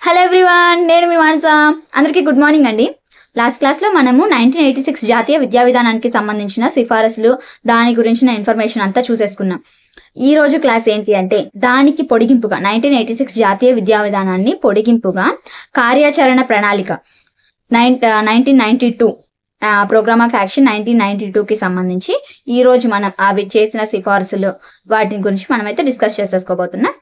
Hello everyone, నేను మీ మానస. అందరికీ good morning అండి. లాస్ట్ క్లాస్లో మనము 1986 జాతీయ విద్యా విధానానికి సంబంధించిన సిఫారసులు, దాని గురించిన ఇన్ఫర్మేషన్ అంతా చూసేసుకున్నాం. ఈ రోజు క్లాస్ ఏంటి అంటే దానికి పొడిగింపుగా 1986 జాతీయ విద్యా విధానాన్ని పొడిగింపుగా కార్యాచరణ ప్రణాళిక 1992 ప్రోగ్రామ్ ఆఫ్ యాక్షన్ 1992కి సంబంధించి ఈ రోజు మనం అవి చేసిన సిఫారసులు వాటి గురించి మనమైతే డిస్కస్ చేసేసుకోబోతున్నాం.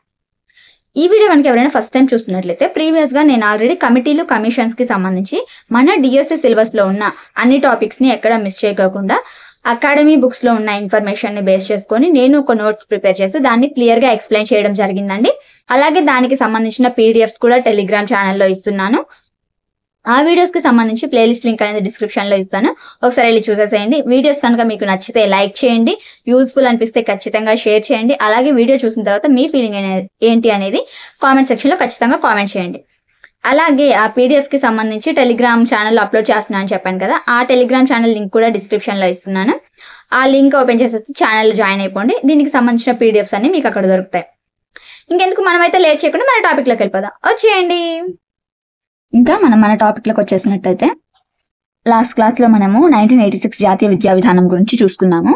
ఈ వీడియో కనుక ఎవరైనా ఫస్ట్ టైం చూస్తున్నట్లయితే ప్రీవియస్గా నేను ఆల్రెడీ కమిటీలు కమిషన్స్కి సంబంధించి మన డిఎస్సి సిలబస్లో ఉన్న అన్ని టాపిక్స్ని ఎక్కడ మిస్ చేయకోకుండా అకాడమీ బుక్స్లో ఉన్న ఇన్ఫర్మేషన్ని బేస్ చేసుకొని నేను ఒక నోట్స్ ప్రిపేర్ చేసి దాన్ని క్లియర్గా ఎక్స్ప్లెయిన్ చేయడం జరిగిందండి. అలాగే దానికి సంబంధించిన పీడిఎఫ్స్ కూడా టెలిగ్రామ్ ఛానల్లో ఇస్తున్నాను. ఆ వీడియోస్కి సంబంధించి ప్లేలిస్ట్ లింక్ అనేది డిస్క్రిప్షన్లో ఇస్తాను, ఒకసారి వెళ్ళి చూసేసేయండి. వీడియోస్ కనుక మీకు నచ్చితే లైక్ చేయండి, యూస్ఫుల్ అనిపిస్తే ఖచ్చితంగా షేర్ చేయండి. అలాగే వీడియో చూసిన తర్వాత మీ ఫీలింగ్ ఏంటి అనేది కామెంట్ సెక్షన్లో ఖచ్చితంగా కామెంట్ చేయండి. అలాగే ఆ పీడిఎఫ్కి సంబంధించి టెలిగ్రామ్ ఛానల్లో అప్లోడ్ చేస్తున్నాను అని చెప్పాను కదా, ఆ టెలిగ్రామ్ ఛానల్ లింక్ కూడా డిస్క్రిప్షన్లో ఇస్తున్నాను. ఆ లింక్ ఓపెన్ చేసేసి ఛానల్లో జాయిన్ అయిపోండి. దీనికి సంబంధించిన పీడిఎఫ్స్ అన్ని మీకు అక్కడ దొరుకుతాయి. ఇంకెందుకు మనమైతే లేట్ చేయకుండా మన టాపిక్లోకి వెళ్ళిపోదాం, వచ్చేయండి. ఇంకా మన టాపిక్లోకి వచ్చేసినట్టయితే లాస్ట్ క్లాస్లో మనము 1986 జాతీయ విద్యా విధానం గురించి చూసుకున్నాము.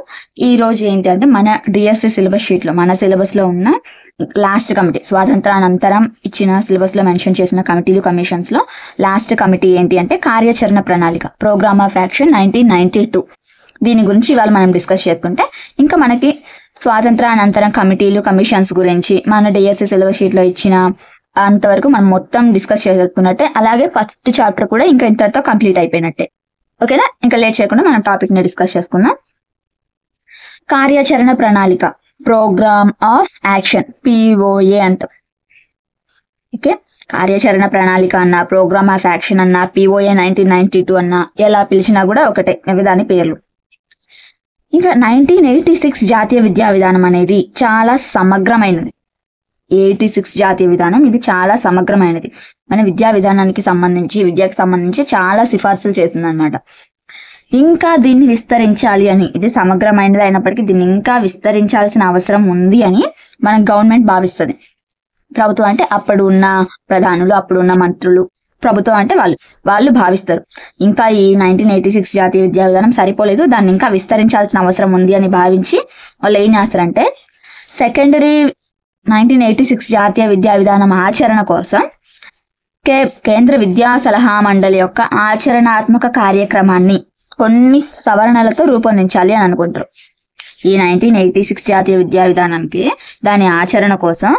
ఈ రోజు ఏంటి అంటే మన డిఎస్సి సిలబస్ షీట్లో మన సిలబస్లో ఉన్న లాస్ట్ కమిటీ, స్వాతంత్రానంతరం ఇచ్చిన సిలబస్లో మెన్షన్ చేసిన కమిటీలు కమిషన్స్లో లాస్ట్ కమిటీ ఏంటి అంటే కార్యాచరణ ప్రణాళిక, ప్రోగ్రామ్ ఆఫ్ యాక్షన్ 1992. దీని గురించి ఇవాళ మనం డిస్కస్ చేసుకుంటే ఇంకా మనకి స్వాతంత్రానంతరం కమిటీలు కమిషన్స్ గురించి మన డిఎస్సి సిలబస్ షీట్లో ఇచ్చిన అంతవరకు మనం మొత్తం డిస్కస్ చేసుకున్నట్టే. అలాగే ఫస్ట్ చాప్టర్ కూడా ఇంకా ఇంతటితో కంప్లీట్ అయిపోయినట్టే. ఓకేనా, ఇంకా లేట్ చేయకుండా మనం టాపిక్ ని డిస్కస్ చేసుకుందాం. కార్యాచరణ ప్రణాళిక, ప్రోగ్రామ్ ఆఫ్ యాక్షన్, పిఓఏ అంటాం. ఓకే, కార్యాచరణ ప్రణాళిక అన్న, ప్రోగ్రామ్ ఆఫ్ యాక్షన్ అన్న, పిఓఏ 1992 అన్న, ఎలా పిలిచినా కూడా ఒకటే దాని పేర్లు. ఇంకా 1986 జాతీయ విద్యా విధానం అనేది చాలా సమగ్రమైనది. 86 జాతీయ విధానం ఇది చాలా సమగ్రమైనది. మన విద్యా విధానానికి సంబంధించి, విద్యకు సంబంధించి చాలా సిఫార్సులు చేసింది అనమాట. ఇంకా దీన్ని విస్తరించాలి అని, ఇది సమగ్రమైనది అయినప్పటికీ దీన్ని ఇంకా విస్తరించాల్సిన అవసరం ఉంది అని మన గవర్నమెంట్ భావిస్తుంది. ప్రభుత్వం అంటే అప్పుడు ఉన్న ప్రధానులు, అప్పుడు ఉన్న మంత్రులు, ప్రభుత్వం అంటే వాళ్ళు భావిస్తారు ఇంకా ఈ 1986 జాతీయ విద్యా విధానం సరిపోలేదు, దాన్ని ఇంకా విస్తరించాల్సిన అవసరం ఉంది అని భావించి వాళ్ళు ఏం చేస్తారంటే సెకండరీ 1986 జాతీయ విద్యా విధానం ఆచరణ కోసం కేంద్ర విద్యా సలహా మండలి యొక్క ఆచరణాత్మక కార్యక్రమాన్ని కొన్ని సవరణలతో రూపొందించాలి అని అనుకుంటారు. ఈ 1986 జాతీయ విద్యా విధానానికి దాని ఆచరణ కోసం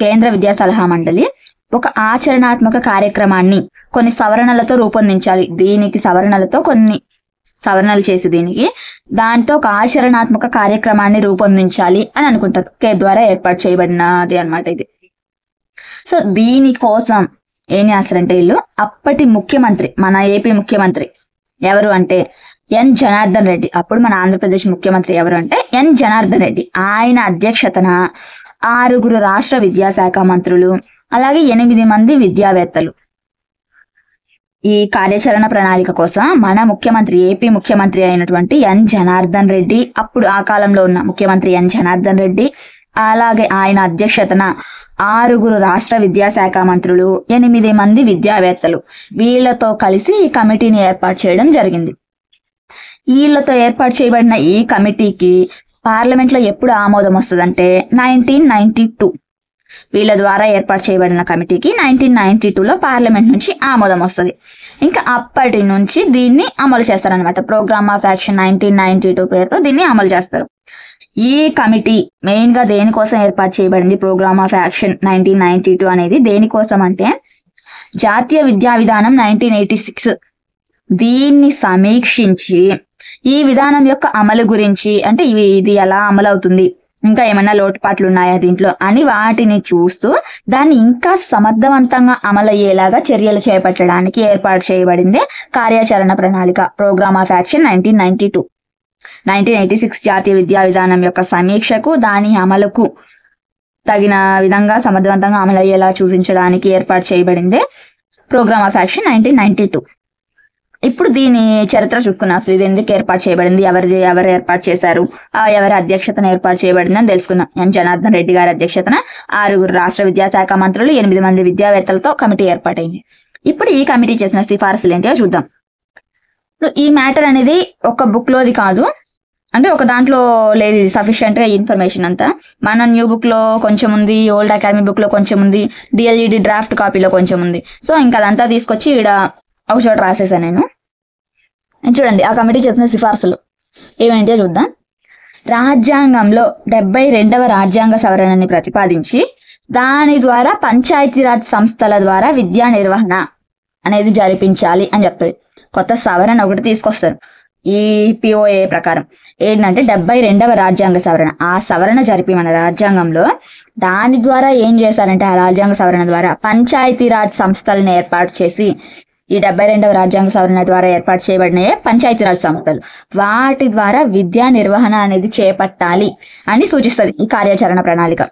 కేంద్ర విద్యా సలహా మండలి ఒక ఆచరణాత్మక కార్యక్రమాన్ని కొన్ని సవరణలతో రూపొందించాలి. దీనికి కొన్ని సవరణలు చేసి దాంతో ఒక ఆచరణాత్మక కార్యక్రమాన్ని రూపొందించాలి అని అనుకుంటారు. కేబ్ ద్వారా ఏర్పాటు చేయబడినది అనమాట ఇది. సో దీనికోసం ఏం చేస్తారంటే వీళ్ళు అప్పటి ముఖ్యమంత్రి, మన ఏపీ ముఖ్యమంత్రి ఎవరు అంటే ఎన్ జనార్దన్ రెడ్డి. అప్పుడు మన ఆంధ్రప్రదేశ్ ముఖ్యమంత్రి ఎవరు అంటే ఎన్ జనార్దన్ రెడ్డి. ఆయన అధ్యక్షతన 6 రాష్ట్ర విద్యాశాఖ మంత్రులు, అలాగే 8 మంది విద్యావేత్తలు ఈ కార్యాచరణ ప్రణాళిక కోసం మన ముఖ్యమంత్రి, ఏపీ ముఖ్యమంత్రి అయినటువంటి ఎన్ జనార్దన్ రెడ్డి, అప్పుడు ఆ కాలంలో ఉన్న ముఖ్యమంత్రి ఎన్ జనార్దన్ రెడ్డి, అలాగే ఆయన అధ్యక్షతన 6 రాష్ట్ర విద్యాశాఖ మంత్రులు, 8 మంది విద్యావేత్తలు, వీళ్ళతో కలిసి ఈ కమిటీని ఏర్పాటు చేయడం జరిగింది. వీళ్ళతో ఏర్పాటు చేయబడిన ఈ కమిటీకి పార్లమెంట్లో ఎప్పుడు ఆమోదం వస్తుందంటే 1992. వీళ్ళ ద్వారా ఏర్పాటు చేయబడిన కమిటీకి 1992లో పార్లమెంట్ నుంచి ఆమోదం వస్తుంది. ఇంకా అప్పటి నుంచి దీన్ని అమలు చేస్తారనమాట. ప్రోగ్రామ్ ఆఫ్ యాక్షన్ 1992 పేరుతో దీన్ని అమలు చేస్తారు. ఈ కమిటీ మెయిన్ గా దేనికోసం ఏర్పాటు చేయబడింది? ప్రోగ్రామ్ ఆఫ్ యాక్షన్ 1992 అనేది దేనికోసం అంటే జాతీయ విద్యా విధానం 1986 దీన్ని సమీక్షించి ఈ విధానం యొక్క అమలు గురించి, అంటే ఇది ఎలా అమలు అవుతుంది, ఇంకా ఏమైనా లోటుపాట్లు ఉన్నాయా దీంట్లో అని వాటిని చూస్తూ దాన్ని ఇంకా సమర్థవంతంగా అమలయ్యేలాగా చర్యలు చేపట్టడానికి ఏర్పాటు చేయబడింది కార్యాచరణ ప్రణాళిక, ప్రోగ్రామ్ ఆఫ్ యాక్షన్ 1992. 1986 జాతీయ విద్యా విధానం యొక్క సమీక్షకు, దాని అమలుకు తగిన విధంగా సమర్థవంతంగా అమలయ్యేలా చూపించడానికి ఏర్పాటు చేయబడింది ప్రోగ్రామ్ ఆఫ్ యాక్షన్ 1992. ఇప్పుడు దీని చరిత్ర చూసుకున్నాం. అసలు ఇది ఎందుకు ఏర్పాటు చేయబడింది, ఎవరు ఏర్పాటు చేశారు, ఎవరి అధ్యక్షతన ఏర్పాటు చేయబడింది అని తెలుసుకున్నాం. ఎన్ జనార్దన్ రెడ్డి గారి అధ్యక్షతన 6 రాష్ట్ర విద్యాశాఖ మంత్రులు, 8 మంది విద్యావేత్తలతో కమిటీ ఏర్పాటైంది. ఇప్పుడు ఈ కమిటీ చేసిన సిఫార్సులు ఏంటో చూద్దాం. ఇప్పుడు ఈ మ్యాటర్ అనేది ఒక బుక్ లోది కాదు, అంటే ఒక దాంట్లో లేదు, సఫిషియెంట్ గా ఇన్ఫర్మేషన్ అంతా. మన న్యూ బుక్ లో కొంచెం ఉంది, ఓల్డ్ అకాడమీ బుక్ లో కొంచెం ఉంది, డిఎల్ఈడి డ్రాఫ్ట్ కాపీలో కొంచెం ఉంది. సో ఇంకా అదంతా తీసుకొచ్చి ఇక్కడ ఒక చోట రాసేసాను నేను. చూడండి ఆ కమిటీ చేసిన సిఫార్సులు ఏమేంటో చూద్దాం. రాజ్యాంగంలో 72వ రాజ్యాంగ సవరణని ప్రతిపాదించి దాని ద్వారా పంచాయతీరాజ్ సంస్థల ద్వారా విద్యా నిర్వహణ అనేది జరిపించాలి అని చెప్తుంది. కొత్త సవరణ ఒకటి తీసుకొస్తారు ఈ పిఓఏ ప్రకారం. ఏంటంటే 72వ రాజ్యాంగ సవరణ. ఆ సవరణ జరిపి మన రాజ్యాంగంలో దాని ద్వారా ఏం చేశారంటే, ఆ రాజ్యాంగ సవరణ ద్వారా పంచాయతీరాజ్ సంస్థలను ఏర్పాటు చేసి, ఈ 72వ రాజ్యాంగ సవరణ ద్వారా ఏర్పాటు చేయబడిన పంచాయతీరాజ్ సంస్థలు, వాటి ద్వారా విద్యా నిర్వహణ అనేది చేపట్టాలి అని సూచిస్తుంది ఈ కార్యాచరణ ప్రణాళిక.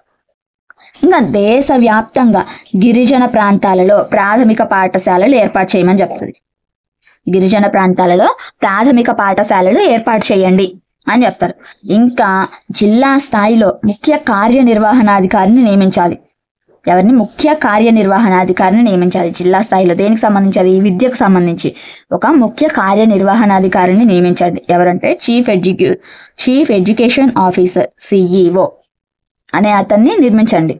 ఇంకా దేశవ్యాప్తంగా గిరిజన ప్రాంతాలలో ప్రాథమిక పాఠశాలలు ఏర్పాటు చేయమని చెప్తుంది. గిరిజన ప్రాంతాలలో ప్రాథమిక పాఠశాలలు ఏర్పాటు చేయండి అని చెప్తారు. ఇంకా జిల్లా స్థాయిలో ముఖ్య కార్యనిర్వహణాధికారిని నియమించాలి. ఎవరిని? ముఖ్య కార్యనిర్వహణాధికారిని నియమించాలి జిల్లా స్థాయిలో. దేనికి సంబంధించి? అది విద్యకు సంబంధించి ఒక ముఖ్య కార్యనిర్వహణాధికారిని నియమించండి. ఎవరంటే చీఫ్ ఎడ్యుకేషన్ ఆఫీసర్, సిఈఓ అనే అతన్ని నిర్మించండి.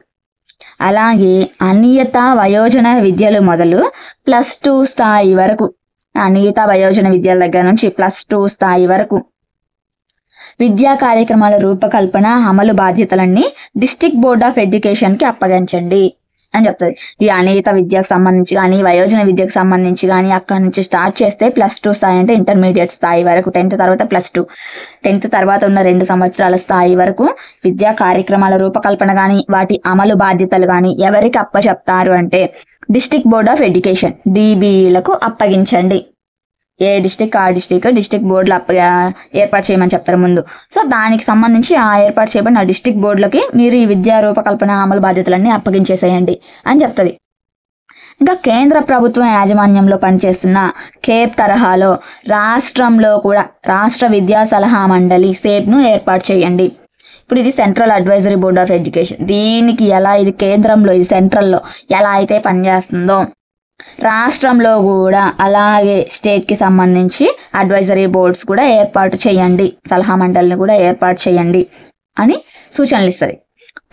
అలాగే అనియత వయోజన విద్యలు మొదలు +2 స్థాయి వరకు, అనియత వయోజన విద్యల దగ్గర నుంచి +2 స్థాయి వరకు విద్యా కార్యక్రమాల రూపకల్పన అమలు బాధ్యతలన్నీ డిస్ట్రిక్ట్ బోర్డ్ ఆఫ్ ఎడ్యుకేషన్ కి అప్పగించండి అని చెప్తుంది. ఈ అనియత విద్యకు సంబంధించి కానీ, వయోజన విద్యకు సంబంధించి కానీ అక్కడి నుంచి స్టార్ట్ చేస్తే +2 స్థాయి అంటే ఇంటర్మీడియట్ స్థాయి వరకు, 10th తర్వాత +2, 10th తర్వాత ఉన్న 2 సంవత్సరాల స్థాయి వరకు విద్యా కార్యక్రమాల రూపకల్పన కానీ వాటి అమలు బాధ్యతలు కానీ ఎవరికి అప్పచెప్తారు అంటే డిస్ట్రిక్ట్ బోర్డ్ ఆఫ్ ఎడ్యుకేషన్, DBEలకు అప్పగించండి. ఏ డిస్ట్రిక్ట్ ఆ డిస్ట్రిక్ట్ బోర్డులు ఏర్పాటు చేయమని చెప్తారు ముందు. సో దానికి సంబంధించి ఆ ఏర్పాటు చేయబడిన డిస్ట్రిక్ట్ బోర్డులకి మీరు ఈ విద్యా రూపకల్పన అమలు బాధ్యతలన్నీ అప్పగించేసేయండి అని చెప్తుంది. ఇంకా కేంద్ర ప్రభుత్వం యాజమాన్యంలో పనిచేస్తున్న కేప్ తరహాలో రాష్ట్రంలో కూడా రాష్ట్ర విద్యా సలహా మండలి SAPను ఏర్పాటు చేయండి. ఇప్పుడు ఇది central advisory board of education. దీనికి ఎలా ఇది కేంద్రంలో, ఇది సెంట్రల్లో ఎలా అయితే పనిచేస్తుందో రాష్ట్రంలో కూడా అలాగే స్టేట్ కి సంబంధించి అడ్వైజరీ బోర్డ్స్ కూడా ఏర్పాటు చేయండి, సలహా మండలిని కూడా ఏర్పాటు చేయండి అని సూచనలు ఇస్తుంది.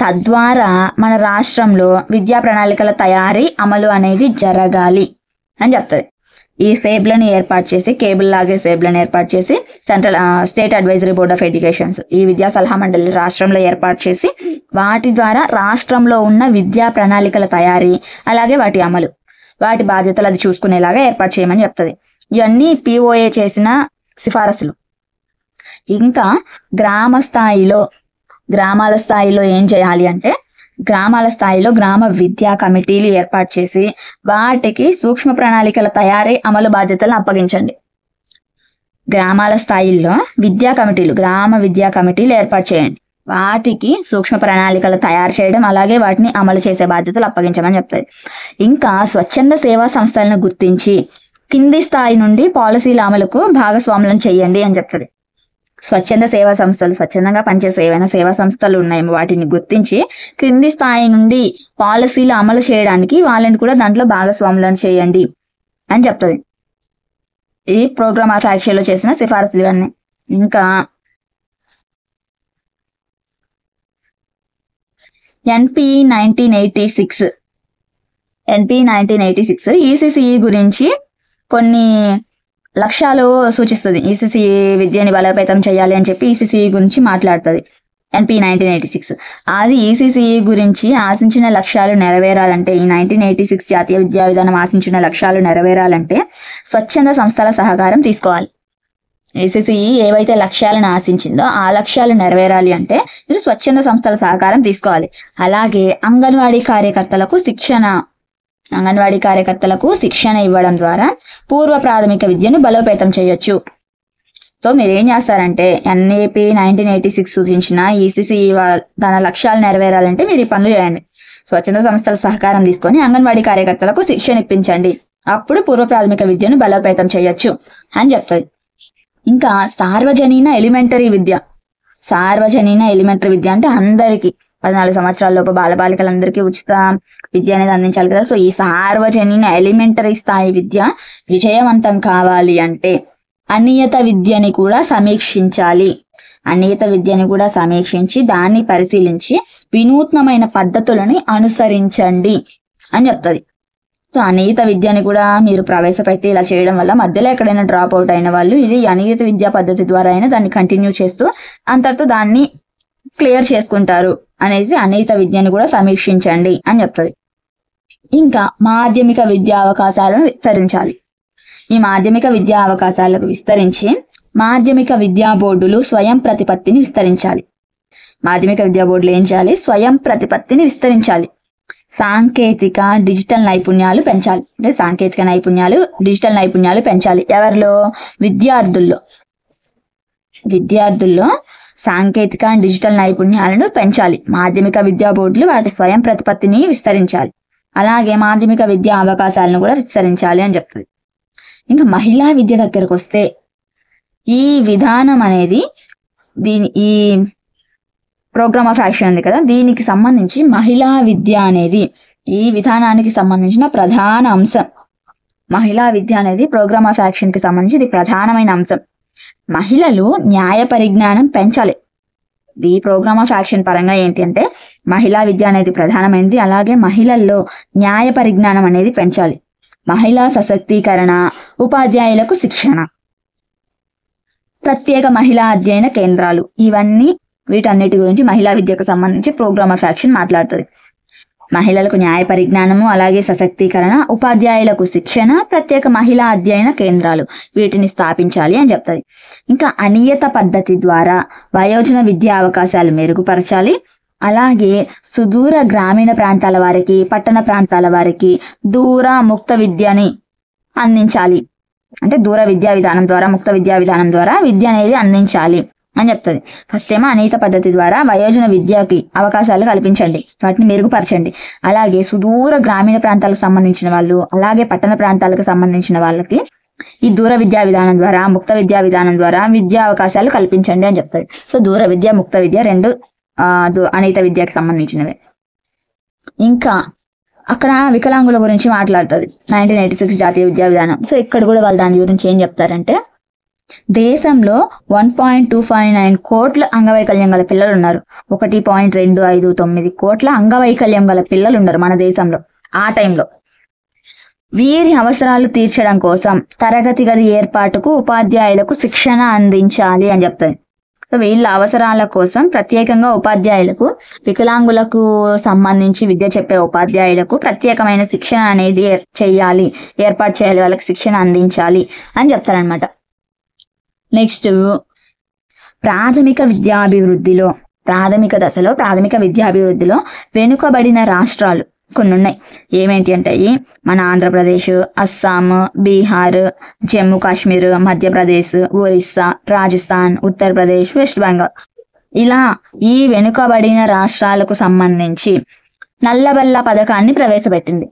తద్వారా మన రాష్ట్రంలో విద్యా ప్రణాళికల తయారీ అమలు అనేది జరగాలి అని చెప్తుంది. ఈ SAPలను ఏర్పాటు చేసి, కేబుల్ లాగే SAPలను ఏర్పాటు చేసి state advisory board of educations ఈ విద్యా సలహా మండలి రాష్ట్రంలో ఏర్పాటు చేసి వాటి ద్వారా రాష్ట్రంలో ఉన్న విద్యా ప్రణాళికల తయారీ అలాగే వాటి అమలు, వాటి బాధ్యతలు అది చూసుకునేలాగా ఏర్పాటు చేయమని చెప్తుంది. ఇవన్నీ పిఓఏ చేసిన సిఫారసులు. ఇంకా గ్రామాల స్థాయిలో ఏం చేయాలి అంటే, గ్రామాల స్థాయిలో గ్రామ విద్యా కమిటీలు ఏర్పాటు చేసి వాటికి సూక్ష్మ ప్రణాళికల తయారీ అమలు బాధ్యతలను అప్పగించండి. గ్రామాల స్థాయిలో గ్రామ విద్యా కమిటీలు ఏర్పాటు చేయండి. వాటికి సూక్ష్మ ప్రణాళికలు తయారు చేయడం అలాగే వాటిని అమలు చేసే బాధ్యతలు అప్పగించమని చెప్తుంది. ఇంకా స్వచ్ఛంద సేవా సంస్థలను గుర్తించి కింది స్థాయి నుండి పాలసీల అమలుకు భాగస్వాములను చేయండి అని చెప్తుంది. స్వచ్ఛంద సేవా సంస్థలు, స్వచ్ఛందంగా పనిచేసే ఏవైనా సేవా సంస్థలు ఉన్నాయేమో వాటిని గుర్తించి క్రింది స్థాయి నుండి పాలసీలు అమలు చేయడానికి వాళ్ళని కూడా దాంట్లో భాగస్వాములను చేయండి అని చెప్తుంది. ఇది ప్రోగ్రామ్ ఆఫ్ యాక్షన్లో చేసిన సిఫారసులు ఇవన్నీ. ఇంకా NP 1986 ECCE గురించి కొన్ని లక్ష్యాలు సూచిస్తుంది. ECCE విద్యని బలోపేతం చేయాలి అని చెప్పి ECCE గురించి మాట్లాడుతుంది NP 1986. అది ECCE గురించి ఆశించిన లక్ష్యాలు నెరవేరాలంటే, ఈ 1986 జాతీయ విద్యా విధానం ఆశించిన లక్ష్యాలు నెరవేరాలంటే స్వచ్ఛంద సంస్థల సహకారం తీసుకోవాలి. ECCE ఏవైతే లక్ష్యాలను ఆశించిందో ఆ లక్ష్యాలు నెరవేరాలి అంటే ఇది స్వచ్ఛంద సంస్థల సహకారం తీసుకోవాలి. అలాగే అంగన్వాడీ కార్యకర్తలకు శిక్షణ ఇవ్వడం ద్వారా పూర్వ ప్రాథమిక విద్యను బలోపేతం చేయొచ్చు. సో మీరు ఏం చేస్తారంటే, NP 1986 సూచించిన ECCE తన లక్ష్యాలు నెరవేరాలంటే మీరు ఈ పనులు చేయండి. స్వచ్ఛంద సంస్థల సహకారం తీసుకొని అంగన్వాడీ కార్యకర్తలకు శిక్షణ ఇప్పించండి. అప్పుడు పూర్వ ప్రాథమిక విద్యను బలోపేతం చేయొచ్చు అని చెప్తుంది. ఇంకా సార్వజనీన ఎలిమెంటరీ విద్య. సార్వజనీన ఎలిమెంటరీ విద్య అంటే అందరికీ 14 సంవత్సరాల లోపు బాలబాలికలందరికీ ఉచిత విద్య అనేది అందించాలి కదా. సో ఈ సార్వజనీన ఎలిమెంటరీ స్థాయి విద్య విజయవంతం కావాలి అంటే అనియత విద్యని కూడా సమీక్షించాలి. అనియత విద్యని కూడా సమీక్షించి దాన్ని పరిశీలించి వినూత్నమైన పద్ధతులని అనుసరించండి అని చెప్తుంది. సో అనియత విద్యని కూడా మీరు ప్రవేశపెట్టి ఇలా చేయడం వల్ల మధ్యలో ఎక్కడైనా డ్రాప్ అవుట్ అయిన వాళ్ళు ఇది అనియత విద్యా పద్ధతి ద్వారా అయినా దాన్ని కంటిన్యూ చేస్తూ అంతటితో దాన్ని క్లియర్ చేసుకుంటారు అనేసి అనియత విద్యని కూడా సమీక్షించండి అని చెప్తుంది. ఇంకా మాధ్యమిక విద్యా అవకాశాలను విస్తరించాలి. ఈ మాధ్యమిక విద్యా అవకాశాలకు విస్తరించి మాధ్యమిక విద్యా బోర్డులు స్వయం ప్రతిపత్తిని విస్తరించాలి. మాధ్యమిక విద్యా బోర్డులు ఏం చేయాలి? స్వయం ప్రతిపత్తిని విస్తరించాలి. సాంకేతిక డిజిటల్ నైపుణ్యాలు పెంచాలి. అంటే సాంకేతిక నైపుణ్యాలు డిజిటల్ నైపుణ్యాలు పెంచాలి. ఎవరిలో? విద్యార్థుల్లో సాంకేతిక డిజిటల్ నైపుణ్యాలను పెంచాలి. మాధ్యమిక విద్యా బోర్డులు వాటి స్వయం ప్రతిపత్తిని విస్తరించాలి. అలాగే మాధ్యమిక విద్యా అవకాశాలను కూడా విస్తరించాలి అని చెప్తుంది. ఇంకా మహిళా విద్య దగ్గరకు వస్తే ఈ విధానం అనేది ఈ ప్రోగ్రామ్ ఆఫ్ యాక్షన్ ఉంది కదా, దీనికి సంబంధించి మహిళా విద్య అనేది ఈ విధానానికి సంబంధించిన ప్రధాన అంశం. మహిళా విద్య అనేది ప్రోగ్రామ్ ఆఫ్ యాక్షన్ కి సంబంధించి ఇది ప్రధానమైన అంశం. మహిళలు న్యాయ పరిజ్ఞానం పెంచాలి. ఈ ప్రోగ్రామ్ ఆఫ్ యాక్షన్ పరంగా ఏంటి అంటే మహిళా విద్య అనేది ప్రధానమైనది. అలాగే మహిళల్లో న్యాయ పరిజ్ఞానం అనేది పెంచాలి. మహిళా సశక్తీకరణ, ఉపాధ్యాయులకు శిక్షణ, ప్రత్యేక మహిళా అధ్యయన కేంద్రాలు, వీటన్నిటి గురించి మహిళా విద్యకు సంబంధించి ప్రోగ్రామ్ ఆఫ్ యాక్షన్ మాట్లాడుతుంది. మహిళలకు న్యాయ పరిజ్ఞానము, అలాగే సశక్తీకరణ, ఉపాధ్యాయులకు శిక్షణ, ప్రత్యేక మహిళా అధ్యయన కేంద్రాలు వీటిని స్థాపించాలి అని చెప్తుంది. ఇంకా అనియత పద్ధతి ద్వారా వయోజన విద్యా అవకాశాలు మెరుగుపరచాలి. అలాగే సుదూర గ్రామీణ ప్రాంతాల వారికి, పట్టణ ప్రాంతాల వారికి దూర ముక్త విద్యని అందించాలి. అంటే దూర విద్యా విధానం ద్వారా, ముక్త విద్యా విధానం ద్వారా విద్య అనేది అందించాలి అని చెప్తుంది. ఫస్ట్ ఏమో అనియత పద్ధతి ద్వారా వయోజన విద్యకి అవకాశాలు కల్పించండి, వాటిని మెరుగుపరచండి. అలాగే సుదూర గ్రామీణ ప్రాంతాలకు సంబంధించిన వాళ్ళు, అలాగే పట్టణ ప్రాంతాలకు సంబంధించిన వాళ్ళకి ఈ దూర విద్యా విధానం ద్వారా, ముక్త విద్యా విధానం ద్వారా విద్యా అవకాశాలు కల్పించండి అని చెప్తుంది. సో దూర విద్య, ముక్త విద్య రెండు అనియత విద్యకి సంబంధించినవే. ఇంకా అక్కడ వికలాంగుల గురించి మాట్లాడుతుంది 1986 జాతీయ విద్యా విధానం. సో ఇక్కడ కూడా వాళ్ళు దాని గురించి ఏం చెప్తారంటే దేశంలో 1.259 కోట్ల అంగవైకల్యం గల పిల్లలు ఉన్నారు. 1.259 కోట్ల అంగవైకల్యం గల పిల్లలు ఉన్నారు మన దేశంలో ఆ టైంలో. వీరి అవసరాలు తీర్చడం కోసం తరగతి గది ఏర్పాటుకు ఉపాధ్యాయులకు శిక్షణ అందించాలి అని చెప్తాయి. సో వీళ్ళ అవసరాల కోసం ప్రత్యేకంగా ఉపాధ్యాయులకు, వికలాంగులకు సంబంధించి విద్య చెప్పే ఉపాధ్యాయులకు ప్రత్యేకమైన శిక్షణ అనేది ఏర్పాటు చేయాలి, వాళ్ళకి శిక్షణ అందించాలి అని చెప్తారనమాట. నెక్స్ట్ ప్రాథమిక విద్యాభివృద్ధిలో వెనుకబడిన రాష్ట్రాలు కొన్ని ఉన్నాయి. ఏమేంటి అంటే మన ఆంధ్రప్రదేశ్, అస్సాం, బీహార్, జమ్మూ కాశ్మీర్, మధ్యప్రదేశ్, ఒరిస్సా, రాజస్థాన్, ఉత్తరప్రదేశ్, వెస్ట్ బెంగాల్, ఇలా ఈ వెనుకబడిన రాష్ట్రాలకు సంబంధించి నల్లబల్ల పథకాన్ని ప్రవేశపెట్టింది.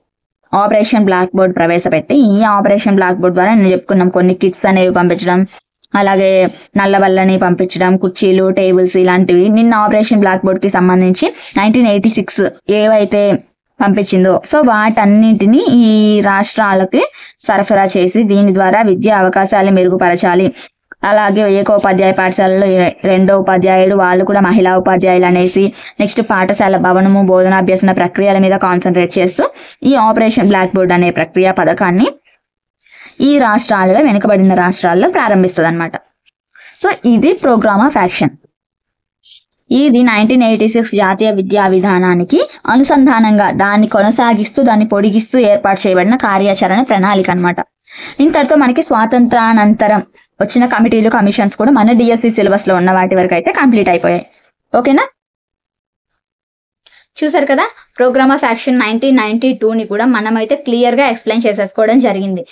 ఆపరేషన్ బ్లాక్ బోర్డ్ ప్రవేశపెట్టి ఈ ఆపరేషన్ బ్లాక్ బోర్డ్ ద్వారా నేను చెప్పుకున్నాం కొన్ని కిట్స్ అనేవి పంపించడం, అలాగే నల్లబల్లని పంపించడం, కుర్చీలు, టేబుల్స్ ఇలాంటివి. నిన్న ఆపరేషన్ బ్లాక్ బోర్డ్ కి సంబంధించి 1986 ఏవైతే పంపించిందో సో వాటన్నింటినీ ఈ రాష్ట్రాలకి సరఫరా చేసి దీని ద్వారా విద్యా అవకాశాలు మెరుగుపరచాలి. అలాగే ఏకోపాధ్యాయ పాఠశాలలో 2వ ఉపాధ్యాయుడు, వాళ్ళు కూడా మహిళా ఉపాధ్యాయులు అనేసి నెక్స్ట్ పాఠశాల భవనము, బోధనాభ్యసన ప్రక్రియల మీద కాన్సన్ట్రేట్ చేస్తూ ఈ ఆపరేషన్ బ్లాక్ బోర్డ్ అనే ప్రక్రియ పథకాన్ని ఈ రాష్ట్రాలలో, వెనుకబడిన రాష్ట్రాల్లో ప్రారంభిస్తుంది అనమాట. సో ఇది ప్రోగ్రామ్ ఆఫ్ యాక్షన్. ఇది 1986 జాతీయ విద్యా విధానానికి అనుసంధానంగా దాన్ని కొనసాగిస్తూ, దాన్ని పొడిగిస్తూ ఏర్పాటు చేయబడిన కార్యాచరణ ప్రణాళిక అనమాట. ఇంతటితో మనకి స్వాతంత్రానంతరం వచ్చిన కమిటీలు, కమిషన్స్ కూడా మన డిఎస్సి సిలబస్ లో ఉన్న వాటి వరకు అయితే కంప్లీట్ అయిపోయాయి. ఓకేనా? చూసారు కదా, ప్రోగ్రామ్ ఆఫ్ యాక్షన్ 1992ని కూడా మనమైతే క్లియర్ గా ఎక్స్ప్లెయిన్ చేసేసుకోవడం జరిగింది.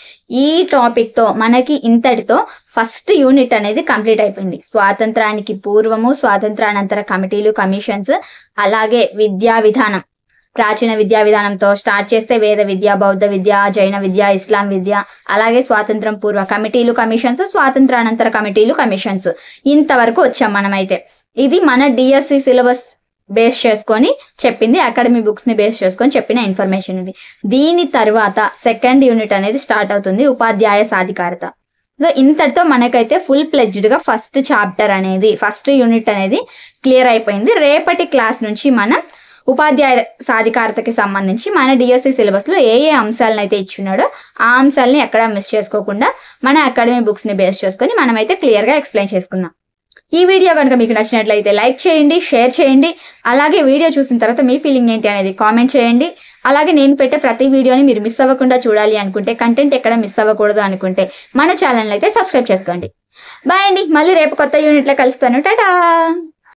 ఈ టాపిక్ తో మనకి ఇంతటితో ఫస్ట్ యూనిట్ అనేది కంప్లీట్ అయిపోయింది. స్వాతంత్రానికి పూర్వము, స్వాతంత్రానంతర కమిటీలు, కమిషన్స్, అలాగే విద్యా విధానం ప్రాచీన విద్యా విధానంతో స్టార్ట్ చేస్తే వేద విద్య, బౌద్ధ విద్య, జైన విద్య, ఇస్లాం విద్య, అలాగే స్వాతంత్రం పూర్వ కమిటీలు, కమిషన్స్, స్వాతంత్రానంతర కమిటీలు, కమిషన్స్, ఇంతవరకు వచ్చాం మనమైతే. ఇది మన డిఎస్సి సిలబస్ బేస్ చేసుకొని చెప్పింది, అకాడమీ బుక్స్ ని బేస్ చేసుకొని చెప్పిన ఇన్ఫర్మేషన్ ఇది. దీని తర్వాత సెకండ్ యూనిట్ అనేది స్టార్ట్ అవుతుంది, ఉపాధ్యాయ సాధికారత. సో ఇంతటితో మనకైతే ఫుల్ ప్లెడ్జ్డ్ గా ఫస్ట్ చాప్టర్ అనేది, ఫస్ట్ యూనిట్ అనేది క్లియర్ అయిపోయింది. రేపటి క్లాస్ నుంచి మనం ఉపాధ్యాయ సాధికారతకి సంబంధించి మన డిఎస్సి సిలబస్ లో ఏ అంశాలను అయితే ఇచ్చున్నాడో ఆ అంశాలని ఎక్కడ మిస్ చేసుకోకుండా మన అకాడమీ బుక్స్ ని బేస్ చేసుకొని మనమైతే క్లియర్ గా ఎక్స్ప్లెయిన్ చేసుకున్నాం. ఈ వీడియో కనుక మీకు నచ్చినట్లయితే లైక్ చేయండి, షేర్ చేయండి. అలాగే వీడియో చూసిన తర్వాత మీ ఫీలింగ్ ఏంటి అనేది కామెంట్ చేయండి. అలాగే నేను పెట్టే ప్రతి వీడియోని మీరు మిస్ అవ్వకుండా చూడాలి అనుకుంటే, కంటెంట్ ఎక్కడ మిస్ అవ్వకూడదు అనుకుంటే మన ఛానల్ అయితే సబ్స్క్రైబ్ చేసుకోండి. బాయ్ అండి, మళ్ళీ రేపు కొత్త యూనిట్లో కలుస్తాను. టాటా.